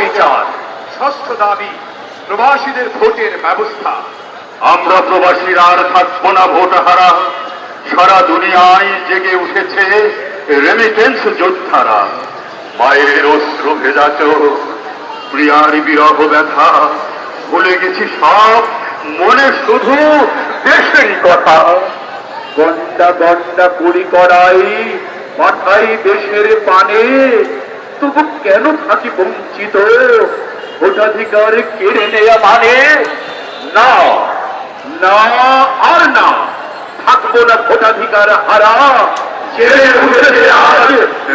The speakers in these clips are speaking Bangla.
বিচার। ষষ্ঠ দাবি প্রবাসীদের ভোটের ব্যবস্থা। আমরা প্রবাসীরা আর থাকবো না ভোটহারা। সারা দুনিয়ায় জেগে উঠেছে রেমিটেন্স যোদ্ধারা। মায়ের অশ্রু ভেজা চোখ, প্রিয়ার বিরহ ব্যথা, ভুলে গেছি সব, মনে শুধু দেশেরই কথা। গন্ডা গন্ডা কুড়ি করাই মাথায় দেশের পানে, তবু কেন থাকি বঞ্চিত ভোটাধিকার কেড়ে নেয়া মানে? না, না আর না, থাকবো না ভোটাধিকার হারা। জেগে উঠেছে আজ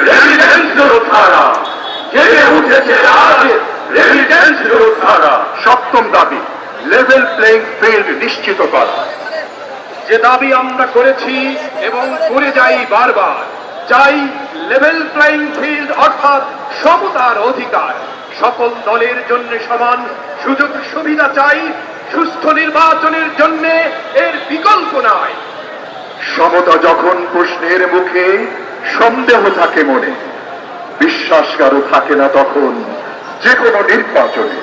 রেমিটেন্স যোদ্ধারা, জেগে উঠেছে আজ রেমিটেন্স যোদ্ধারা। সপ্তম দাবি লেভেল প্লেইং ফিল্ড নিশ্চিত করা। যে দাবি আমরা করেছি এবং করে যাই বারবার, চাই লেভেল প্লেইং ফিল্ড অর্থাৎ সমতার অধিকার। সকল দলের জন্য সমান সুযোগ সুবিধা চাই। সুস্থ নির্বাচনের জন্য এর বিকল্প নাই। সমতা যখন প্রশ্নের মুখে সন্দেহ থাকে মনে, বিশ্বাস কারো থাকে না তখন যে কোনো নির্বাচনে।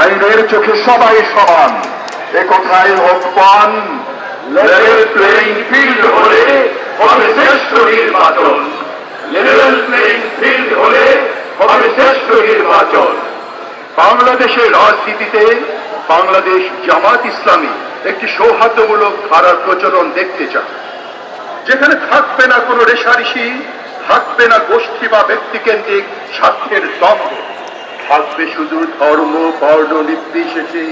আইনের চোখে সবাই সমান, এ কথায় হোক পান। লেভেল প্লেইং ফিল্ড হলে হবে শ্রেষ্ঠ নির্বাচন, লেভেল প্লেইং ফিল্ড হলে হবে শ্রেষ্ঠ নির্বাচন। বাংলাদেশের রাজনীতিতে বাংলাদেশ জামাত ইসলামী একটি সৌহার্দ্যমূলক ধারার প্রচলন দেখতে চায়, যেখানে থাকবে না কোনো রেশারেশি, থাকবে না গোষ্ঠী বা ব্যক্তিকেন্দ্রিক স্বার্থের দ্বন্দ্ব, থাকবে শুধু ধর্ম বর্ণ নির্বিশেষে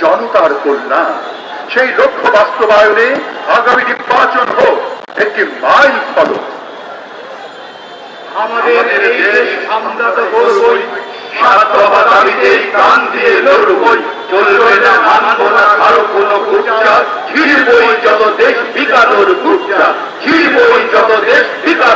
জনতার কল্যাণ। সেই লক্ষ্য বাস্তবায়নে আগামী নির্বাচন হোক একটি মাইল ফলক। আমাদের এই দেশ আমরা তো করবই, স্বার্থবা দাবিতে প্রাণ দিয়ে লড়বই। চলবে না মানব না কারো কোনো কুচ্চা, ছিড়বই যত দেশ বিকানোর কুচ্চা, ছিড়বই যত দেশ বিকানোর